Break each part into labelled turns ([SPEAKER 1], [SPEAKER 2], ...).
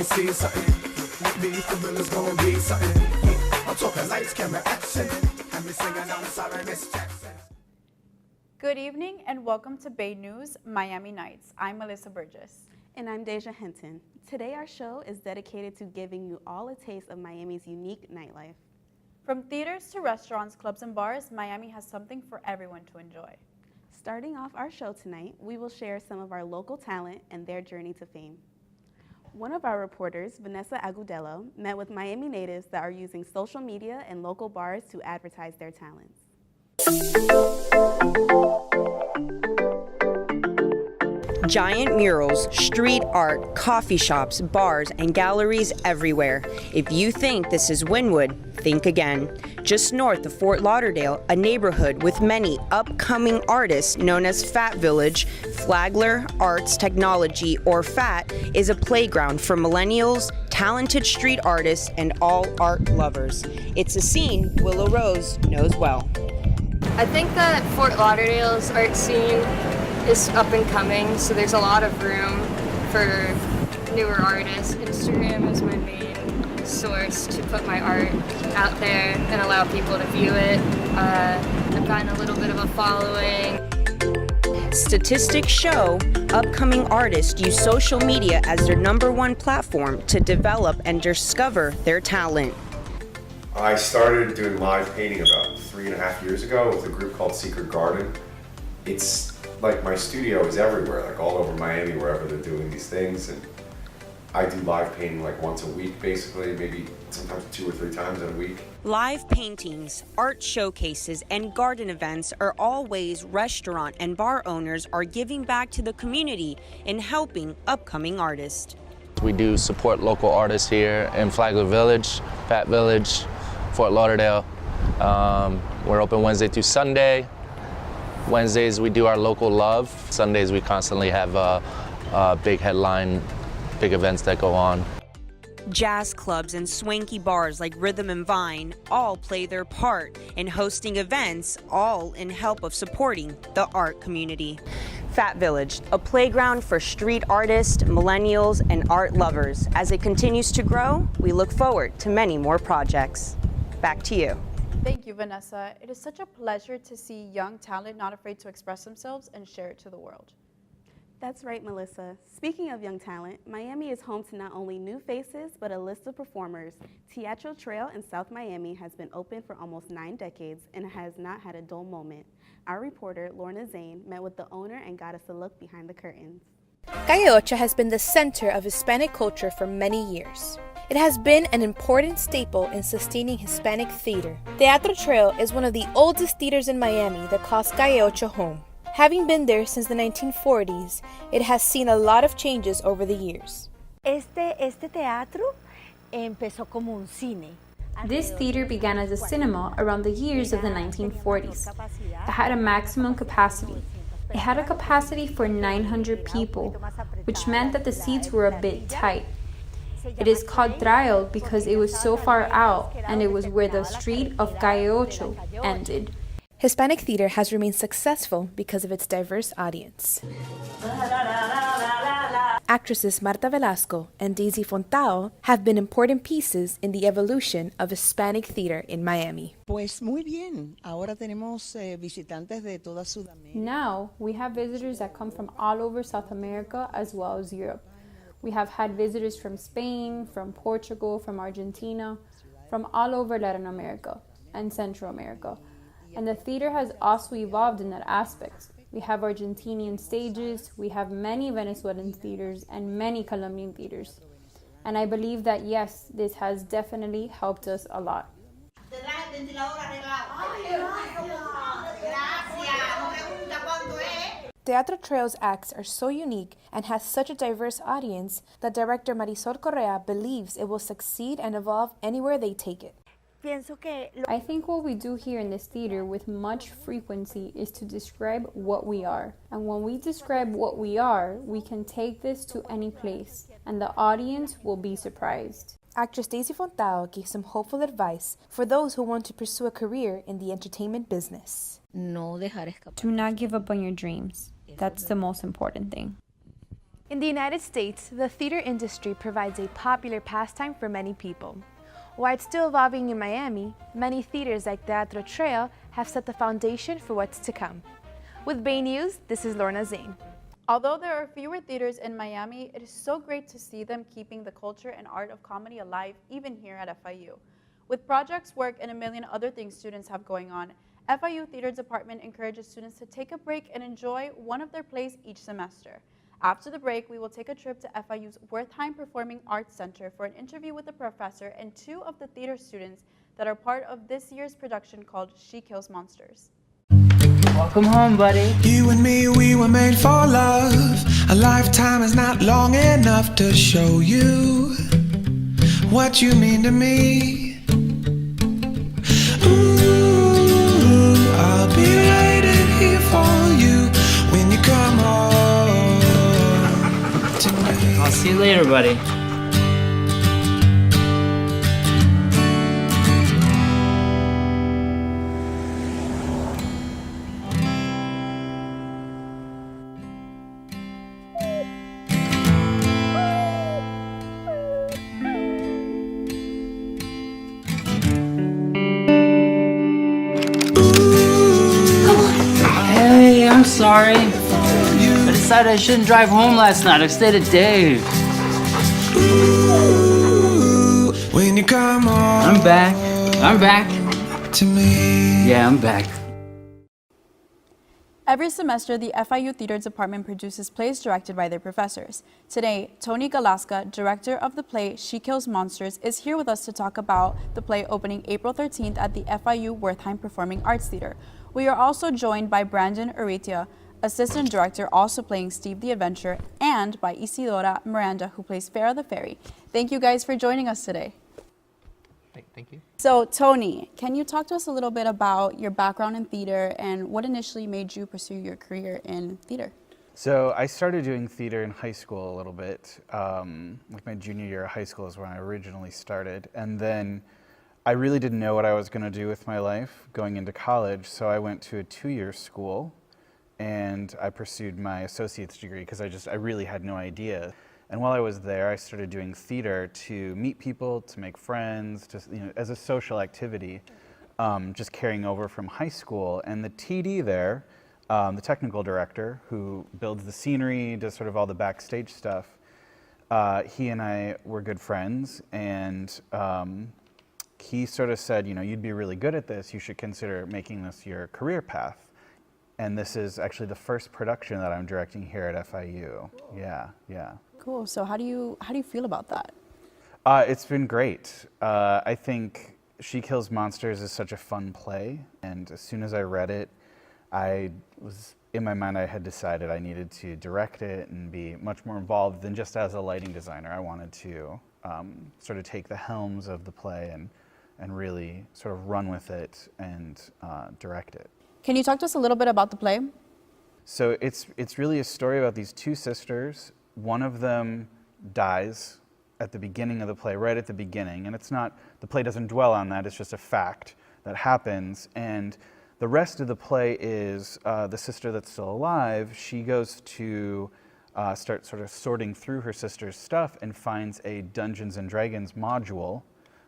[SPEAKER 1] see something. With me, for real, it's gonna be something. I'm talking lights, camera, action. And me singing, I'm sorry, Miss Jackson.
[SPEAKER 2] Good evening and welcome to Bay News Miami Nights. I'm Melissa Burgess.
[SPEAKER 3] And I'm Deja Hinton. Today our show is dedicated to giving you all a taste of Miami's unique nightlife.
[SPEAKER 2] From theaters to restaurants, clubs, and bars, Miami has something for everyone to enjoy.
[SPEAKER 3] Starting off our show tonight, we will share some of our local talent and their journey to fame. One of our reporters, Vanessa Agudelo, met with Miami natives that are using social media and local bars to advertise their talents.
[SPEAKER 4] Giant murals, street art, coffee shops, bars, and galleries everywhere. If you think this is Wynwood, think again. Just north of Fort Lauderdale, a neighborhood with many upcoming artists known as Fat Village, Flagler Arts Technology, or FAT, is a playground for millennials, talented street artists, and all art lovers. It's a scene Willow Rose knows well.
[SPEAKER 5] I think that Fort Lauderdale's art scene is up and coming, so there's a lot of room for newer artists. Instagram is my main source to put my art out there and allow people to view it. I've gotten a little bit of a following.
[SPEAKER 4] Statistics show upcoming artists use social media as their #1 platform to develop and discover their talent.
[SPEAKER 6] I started doing live painting about 3.5 years ago with a group called Secret Garden. It's like my studio is everywhere, like all over Miami, wherever they're doing these things, and I do live painting like once a week, basically, maybe sometimes 2 or 3 times in a week.
[SPEAKER 4] Live paintings, art showcases, and garden events are all ways restaurant and bar owners are giving back to the community and helping upcoming artists.
[SPEAKER 7] We do support local artists here in Flagler Village, Fat Village, Fort Lauderdale. We're open Wednesday through Sunday. Wednesdays we do our local love. Sundays we constantly have big headline, big events that go on.
[SPEAKER 4] Jazz clubs and swanky bars like Rhythm and Vine all play their part in hosting events, all in help of supporting the art community. Fat Village, a playground for street artists, millennials, and art lovers. As it continues to grow, we look forward to many more projects. Back to you.
[SPEAKER 2] Thank you, Vanessa. It is such a pleasure to see young talent not afraid to express themselves and share it to the world.
[SPEAKER 3] That's right, Melissa. Speaking of young talent, Miami is home to not only new faces, but a list of performers. Teatro Trail in South Miami has been open for almost 9 decades and has not had a dull moment. Our reporter, Lorna Zane, met with the owner and got us a look behind the curtains.
[SPEAKER 8] Calle Ocho has been the center of Hispanic culture for many years. It has been an important staple in sustaining Hispanic theater. Teatro Trail is one of the oldest theaters in Miami that calls Calle Ocho home. Having been there since the 1940s, it has seen a lot of changes over the years.
[SPEAKER 9] Este teatro empezó como un cine.
[SPEAKER 10] This theater began as a cinema around the years of the 1940s. It had a maximum capacity. It had a capacity for 900 people, which meant that the seats were a bit tight. It is called Trail because it was so far out and it was where the street of Calle Ocho ended.
[SPEAKER 8] Hispanic theater has remained successful because of its diverse audience. Actresses Marta Velasco and Daisy Fontao have been important pieces in the evolution of Hispanic theater in Miami.
[SPEAKER 11] Pues muy bien. Ahora tenemos visitantes de toda Sudamérica.
[SPEAKER 10] Now we have visitors that come from all over South America as well as Europe. We have had visitors from Spain, from Portugal, from Argentina, from all over Latin America and Central America. And the theater has also evolved in that aspect. We have Argentinian stages, we have many Venezuelan theaters, and many Colombian theaters. And I believe that, yes, this has definitely helped us a lot.
[SPEAKER 8] Teatro Trail's acts are so unique and has such a diverse audience that director Marisol Correa believes it will succeed and evolve anywhere they take it.
[SPEAKER 10] I think what we do here in this theater with much frequency is to describe what we are. And when we describe what we are, we can take this to any place, and the audience will be surprised.
[SPEAKER 8] Actress Daisy Fontao gives some hopeful advice for those who want to pursue a career in the entertainment business.
[SPEAKER 10] Do not give up on your dreams. That's the most important thing.
[SPEAKER 8] In the United States, the theater industry provides a popular pastime for many people. While it's still evolving in Miami, many theaters like Teatro Trail have set the foundation for what's to come. With Bay News, this is Lorna Zane.
[SPEAKER 2] Although there are fewer theaters in Miami, it is so great to see them keeping the culture and art of comedy alive even here at FIU. With projects, work, and a million other things students have going on, FIU Theater Department encourages students to take a break and enjoy one of their plays each semester. After the break, we will take a trip to FIU's Wertheim Performing Arts Center for an interview with the professor and two of the theater students that are part of this year's production called She Kills Monsters.
[SPEAKER 12] Welcome home, buddy.
[SPEAKER 1] You and me, we were made for love. A lifetime is not long enough to show you what you mean to me. Ooh, I'll be waiting here for you when you come home to me.
[SPEAKER 12] I'll see you later, buddy. I'm sorry. I decided I shouldn't drive home last night. I stayed at Dave.
[SPEAKER 1] Ooh, when you come home
[SPEAKER 12] I'm back. I'm back.
[SPEAKER 1] to me.
[SPEAKER 12] Yeah, I'm back.
[SPEAKER 2] Every semester, the FIU Theater Department produces plays directed by their professors. Today, Tony Galaska, director of the play She Kills Monsters, is here with us to talk about the play opening April 13th at the FIU Wertheim Performing Arts Theater. We are also joined by Brandon Urrutia, assistant director, also playing Steve the Adventurer, and by Isidora Miranda, who plays Farrah the Fairy. Thank you guys for joining us today.
[SPEAKER 13] Thank you.
[SPEAKER 2] So, Tony, can you talk to us a little bit about your background in theater and what initially made you pursue your career in theater?
[SPEAKER 13] So I started doing theater in high school a little bit. Like my junior year of high school is when I originally started. And then I really didn't know what I was going to do with my life going into college. So I went to a 2-year school and I pursued my associate's degree because I really had no idea. And while I was there, I started doing theater to meet people, to make friends, just as a social activity, just carrying over from high school. And the TD there, the technical director who builds the scenery, does sort of all the backstage stuff, he and I were good friends, and he sort of said, you'd be really good at this, you should consider making this your career path. And this is actually the first production that I'm directing here at FIU. Yeah.
[SPEAKER 2] Cool. So how do you feel about that?
[SPEAKER 13] It's been great. I think She Kills Monsters is such a fun play, and as soon as I read it, in my mind I had decided I needed to direct it and be much more involved than just as a lighting designer. I wanted to sort of take the helms of the play and really sort of run with it and direct it.
[SPEAKER 2] Can you talk to us a little bit about the play?
[SPEAKER 13] So it's really a story about these two sisters. One of them dies at the beginning of the play, right at the beginning, and the play doesn't dwell on that, it's just a fact that happens. And the rest of the play is the sister that's still alive. She goes to start sort of sorting through her sister's stuff and finds a Dungeons and Dragons module,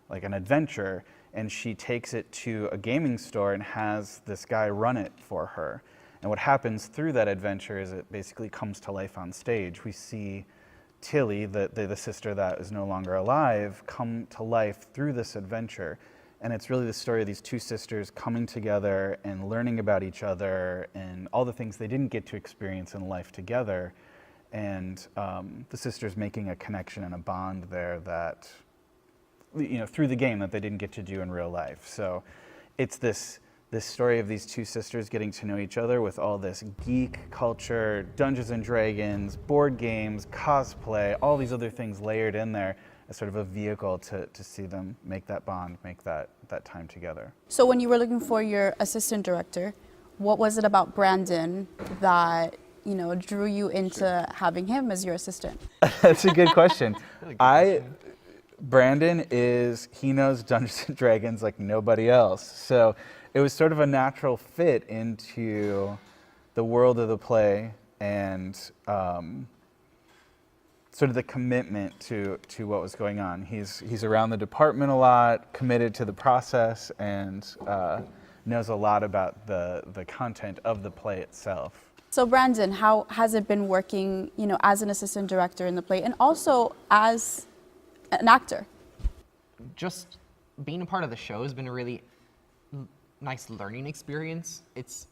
[SPEAKER 13] like an adventure, and she takes it to a gaming store and has this guy run it for her. And what happens through that adventure is it basically comes to life on stage. We see Tilly, the sister that is no longer alive, come to life through this adventure. And it's really the story of these two sisters coming together and learning about each other and all the things they didn't get to experience in life together. And the sisters making a connection and a bond there that, through the game that they didn't get to do in real life. So it's this story of these two sisters getting to know each other with all this geek culture, Dungeons and Dragons, board games, cosplay, all these other things layered in there as sort of a vehicle to see them make that bond, make that time together.
[SPEAKER 2] So when you were looking for your assistant director, what was it about Brandon that drew you into having him as your assistant?
[SPEAKER 13] That's a good question. Brandon he knows Dungeons and Dragons like nobody else. So it was sort of a natural fit into the world of the play, and sort of the commitment to what was going on. He's around the department a lot, committed to the process, and knows a lot about the content of the play itself.
[SPEAKER 2] So Brandon, how has it been working, as an assistant director in the play and also as an actor?
[SPEAKER 14] Just being a part of the show has been a really nice learning experience. It's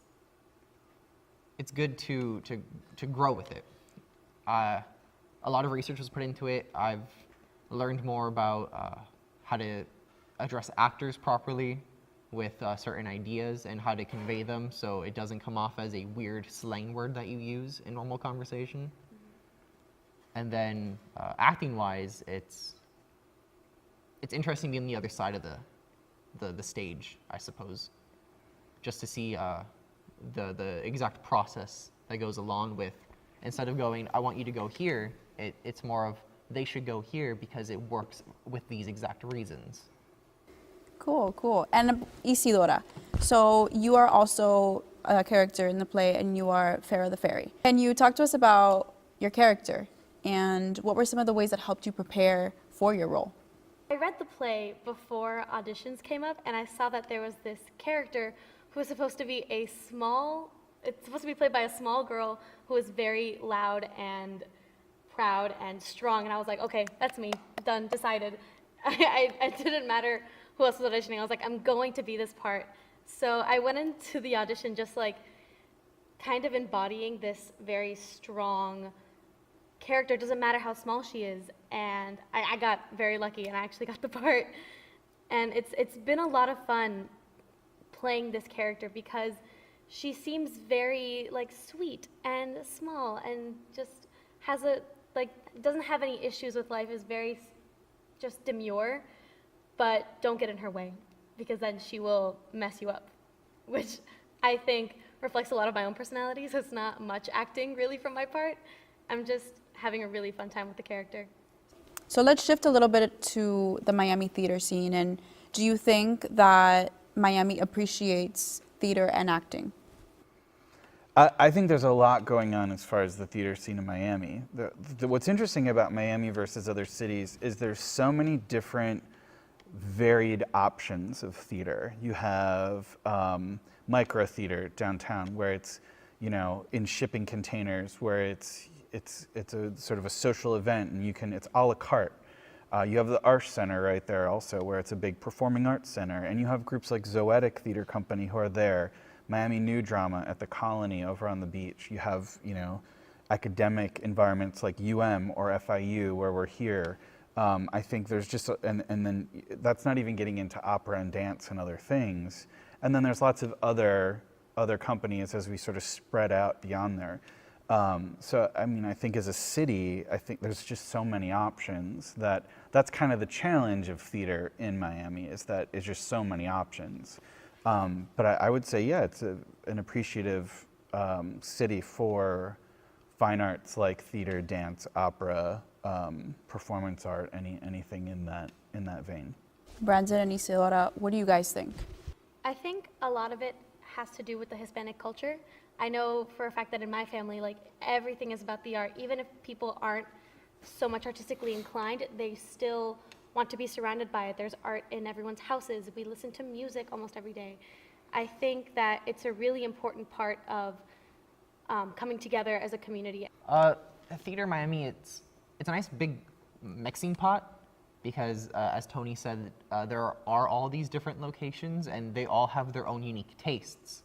[SPEAKER 14] good to grow with it. A lot of research was put into it. I've learned more about how to address actors properly with certain ideas and how to convey them so it doesn't come off as a weird slang word that you use in normal conversation. And then acting-wise, it's interesting being on the other side of the stage, I suppose, just to see the exact process that goes along with, instead of going, I want you to go here, it's more of, they should go here because it works with these exact reasons.
[SPEAKER 2] Cool. And Isidora, so you are also a character in the play and you are Farah the Fairy. Can you talk to us about your character and what were some of the ways that helped you prepare for your role?
[SPEAKER 15] I read the play before auditions came up and I saw that there was this character who was supposed to be it's supposed to be played by a small girl who was very loud and proud and strong, and I was like, okay, that's me, done, decided. It didn't matter who else was auditioning. I was like, I'm going to be this part. So I went into the audition just like kind of embodying this very strong character. It doesn't matter how small she is, and I got very lucky and I actually got the part. And it's been a lot of fun playing this character because she seems very like sweet and small and just has doesn't have any issues with life, is very just demure, but don't get in her way because then she will mess you up, which I think reflects a lot of my own personality, so it's not much acting really from my part. I'm just having a really fun time with the character.
[SPEAKER 2] So let's shift a little bit to the Miami theater scene, and do you think that Miami appreciates theater and acting?
[SPEAKER 13] I think there's a lot going on as far as the theater scene in Miami. What's interesting about Miami versus other cities is there's so many different varied options of theater. You have micro theater downtown where it's, in shipping containers, where it's a sort of a social event and it's a la carte. You have the Arsh Center right there also, where it's a big performing arts center, and you have groups like Zoetic Theater Company who are there. Miami New Drama at the Colony over on the beach. You have, academic environments like UM or FIU where we're here. I think there's just, and then that's not even getting into opera and dance and other things. And then there's lots of other companies as we sort of spread out beyond there. So, I think as a city, I think there's just so many options that's kind of the challenge of theater in Miami, is that it's just so many options. But I would say, yeah, it's an appreciative city for fine arts like theater, dance, opera, performance art, anything in that vein.
[SPEAKER 2] Brandon and Isidora, what do you guys think?
[SPEAKER 15] I think a lot of it has to do with the Hispanic culture. I know for a fact that in my family, everything is about the art. Even if people aren't so much artistically inclined, they still want to be surrounded by it. There's art in everyone's houses. We listen to music almost every day. I think that it's a really important part of coming together as a community.
[SPEAKER 14] Theater in Miami, it's a nice big mixing pot because, as Tony said, there are all these different locations and they all have their own unique tastes.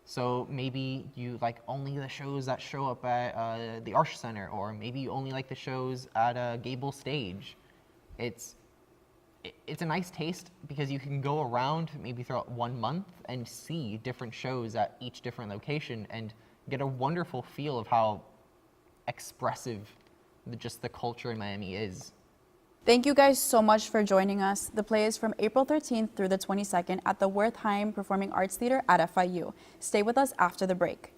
[SPEAKER 14] So maybe you like only the shows that show up at the Arsh Center, or maybe you only like the shows at Gable Stage. It's a nice taste because you can go around maybe throughout 1 month and see different shows at each different location and get a wonderful feel of how expressive just the culture in Miami is.
[SPEAKER 2] Thank you guys so much for joining us. The play is from April 13th through the 22nd at the Wertheim Performing Arts Theater at FIU. Stay with us after the break.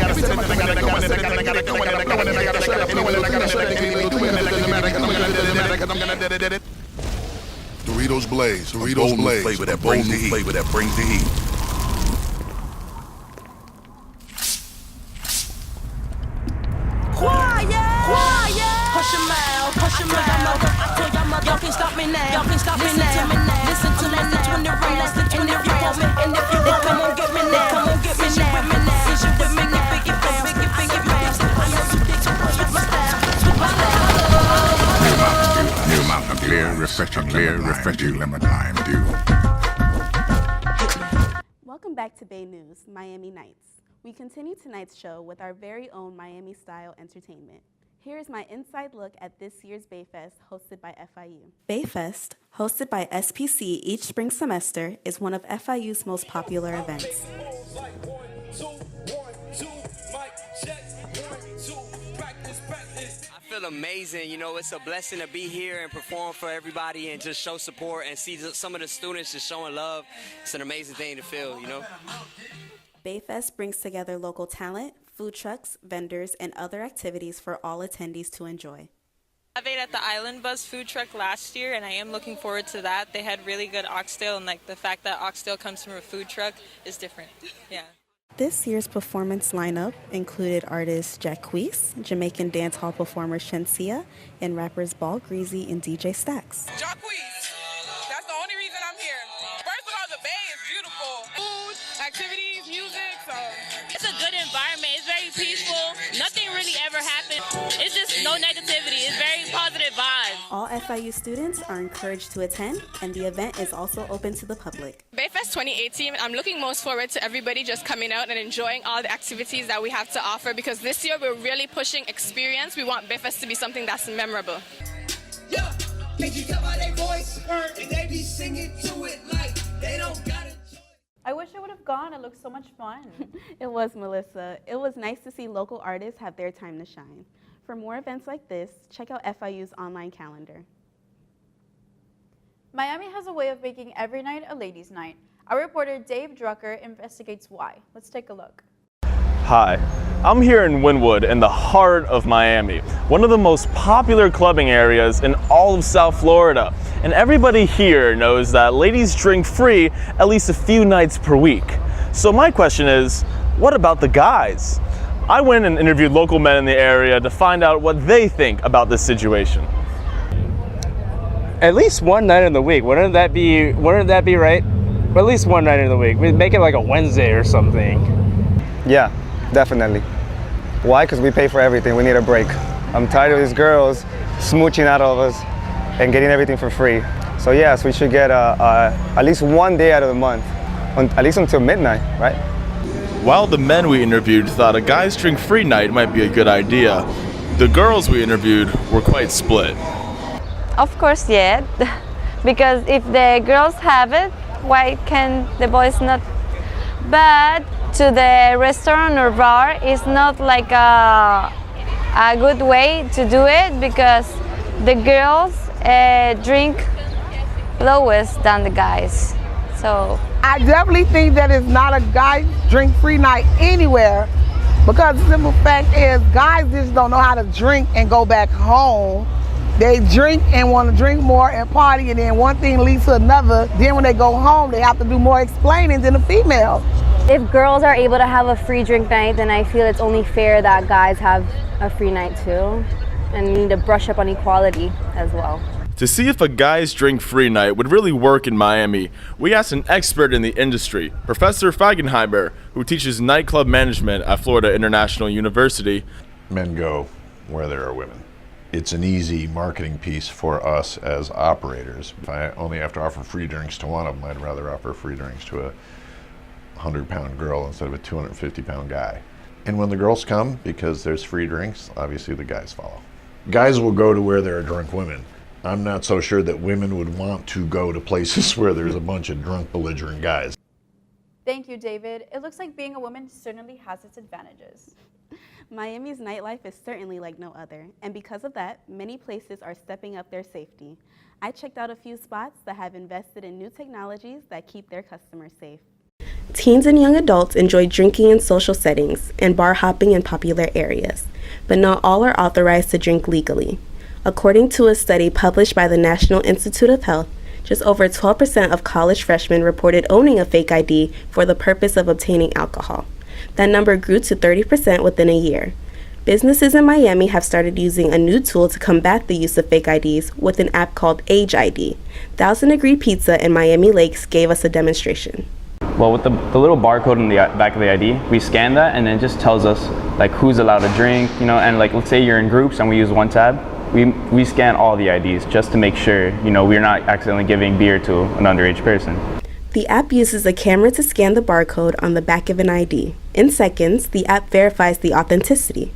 [SPEAKER 16] Just flavor that brings the heat. Flavor that brings the heat.
[SPEAKER 17] Hush your mouth, hush your mouth. I tell y'all mother, y'all can't stop me now. Y'all can't stop me now. Listen to me now. When the rain, listen to the rain. And if you want, come on, get me now. Come on, get me now. With me now. Since you with me, biggie bounce, biggie bounce. I know you dig to push with my style, with my style.
[SPEAKER 16] New Mountain Dew, clear, refreshing lemon lime dew.
[SPEAKER 3] Welcome back to Bay News, Miami Nights. We continue tonight's show with our very own Miami-style entertainment. Here is my inside look at this year's Bayfest, hosted by FIU. Bayfest, hosted by SPC each spring semester, is one of FIU's most popular events.
[SPEAKER 18] I feel amazing. You know, it's a blessing to be here and perform for everybody and just show support and see some of the students just showing love. It's an amazing thing to feel, you know.
[SPEAKER 3] Bayfest brings together local talent, food trucks, vendors, and other activities for all attendees to enjoy.
[SPEAKER 19] I ate at the Island Buzz food truck last year, and I am looking forward to that. They had really good oxtail, and like the fact that oxtail comes from a food truck is different. Yeah.
[SPEAKER 3] This year's performance lineup included artist Jacquees, Jamaican dancehall performer Shensia, and rappers Ball Greasy and DJ Stax.
[SPEAKER 20] Jacquees, that's the only reason I'm here. First of all, the Bay is beautiful. Food, activities, music, so.
[SPEAKER 21] It's a good environment. It's very peaceful. Nothing really ever happened. It's just no negativity. It's very positive vibes.
[SPEAKER 3] All FIU students are encouraged to attend, and the event is also open to the public.
[SPEAKER 20] Bayfest 2018, I'm looking most forward to everybody just coming out and enjoying all the activities that we have to offer, because this year we're really pushing experience. We want Bayfest to be something that's memorable.
[SPEAKER 17] Yeah, can't you tell by their voice? And they be singing to it like they don't got it.
[SPEAKER 2] I wish I would have gone. It looked so much fun.
[SPEAKER 3] It was, Melissa. It was nice to see local artists have their time to shine. For more events like this, check out FIU's online calendar.
[SPEAKER 2] Miami has a way of making every night a ladies' night. Our reporter Dave Drucker investigates why. Let's take a look.
[SPEAKER 22] Hi, I'm here in Wynwood in the heart of Miami, one of the most popular clubbing areas in all of South Florida. And everybody here knows that ladies drink free at least a few nights per week. So my question is, what about the guys? I went and interviewed local men in the area to find out what they think about this situation.
[SPEAKER 23] At least one night in the week. Wouldn't that be right? At least one night in the week. We'd make it like a Wednesday or something.
[SPEAKER 24] Yeah, definitely. Why? Because we pay for everything. We need a break. I'm tired of these girls smooching out of us and getting everything for free. So yes, we should get at least one day out of the month, at least until midnight, right?
[SPEAKER 22] While the men we interviewed thought a guys drink free night might be a good idea, the girls we interviewed were quite split.
[SPEAKER 25] Of course, yeah, because if the girls have it, why can the boys not? But to the restaurant or bar, it's not like a good way to do it, because the girls drink lowest than the guys. So
[SPEAKER 26] I definitely think that it's not a guy drink free night anywhere, because the simple fact is guys just don't know how to drink and go back home. They drink and want to drink more and party, and then one thing leads to another. Then when they go home, they have to do more explaining than the females.
[SPEAKER 27] If girls are able to have a free drink night, then I feel it's only fair that guys have a free night too. And we need to brush up on equality as well.
[SPEAKER 22] To see if a guys drink free night would really work in Miami, we asked an expert in the industry, Professor Fagenheimer, who teaches nightclub management at Florida International University.
[SPEAKER 28] Men go where there are women. It's an easy marketing piece for us as operators. If I only have to offer free drinks to one of them, I'd rather offer free drinks to a 100-pound girl instead of a 250-pound guy. And when the girls come, because there's free drinks, obviously the guys follow. Guys will go to where there are drunk women. I'm not so sure that women would want to go to places where there's a bunch of drunk, belligerent guys.
[SPEAKER 2] Thank you, David. It looks like being a woman certainly has its advantages.
[SPEAKER 3] Miami's nightlife is certainly like no other, and because of that, many places are stepping up their safety. I checked out a few spots that have invested in new technologies that keep their customers safe. Teens and young adults enjoy drinking in social settings and bar hopping in popular areas, but not all are authorized to drink legally. According to a study published by the National Institute of Health, Just over 12% of college freshmen reported owning a fake ID for the purpose of obtaining alcohol. That number grew to 30% within a year. Businesses in Miami have started using a new tool to combat the use of fake IDs with an app called Age ID. 1000 Degree Pizza in Miami Lakes gave us a demonstration.
[SPEAKER 4] Well, with the little barcode in the back of the ID, we scan that and it just tells us like who's allowed to drink, you know, and like let's say you're in groups and we use one tab, we scan all the IDs just to make sure, you know, we're not accidentally giving beer to an underage person.
[SPEAKER 3] The app uses a camera to scan the barcode on the back of an ID. In seconds, the app verifies the authenticity.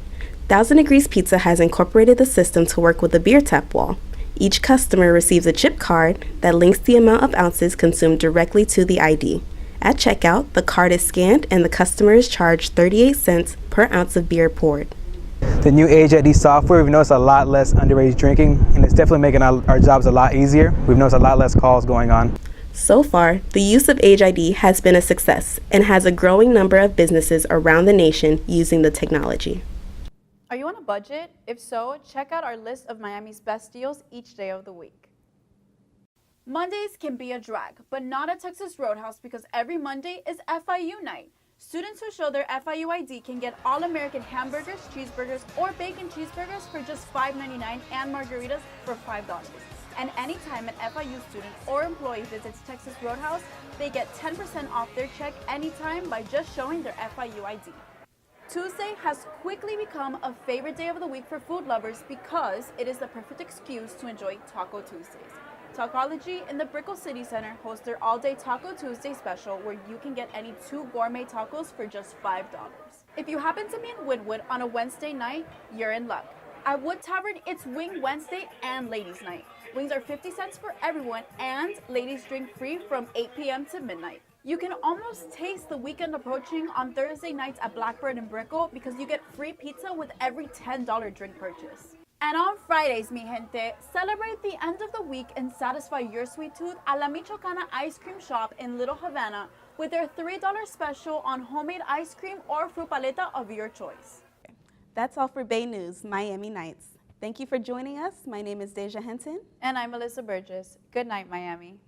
[SPEAKER 3] 1000 Degrees Pizza has incorporated the system to work with a beer tap wall. Each customer receives a chip card that links the amount of ounces consumed directly to the ID. At checkout, the card is scanned and the customer is charged 38 cents per ounce of beer poured.
[SPEAKER 5] The new Age ID software, we've noticed a lot less underage drinking, and it's definitely making our jobs a lot easier. We've noticed a lot less calls going on.
[SPEAKER 3] So far, the use of Age ID has been a success and has a growing number of businesses around the nation using the technology.
[SPEAKER 2] Are you on a budget? If so, check out our list of Miami's best deals each day of the week. Mondays can be a drag, but not at Texas Roadhouse because every Monday is FIU night. Students who show their FIU ID can get all-American hamburgers, cheeseburgers, or bacon cheeseburgers for just $5.99 and margaritas for $5. And anytime an FIU student or employee visits Texas Roadhouse, they get 10% off their check anytime by just showing their FIU ID. Tuesday has quickly become a favorite day of the week for food lovers because it is the perfect excuse to enjoy Taco Tuesdays. Talkology in the Brickell City Center hosts their all-day Taco Tuesday special where you can get any 2 gourmet tacos for just $5. If you happen to be in Wynwood on a Wednesday night, you're in luck. At Wood Tavern, it's Wing Wednesday and Ladies Night. Wings are 50 cents for everyone and ladies drink free from 8 p.m. to midnight. You can almost taste the weekend approaching on Thursday nights at Blackbird and Brickell because you get free pizza with every $10 drink purchase. And on Fridays, mi gente, celebrate the end of the week and satisfy your sweet tooth at La Michoacana Ice Cream Shop in Little Havana with their $3 special on homemade ice cream or fruit paleta of your choice.
[SPEAKER 3] That's all for Bay News, Miami Nights. Thank you for joining us. My name is Deja Henton.
[SPEAKER 2] And I'm Melissa Burgess. Good night, Miami.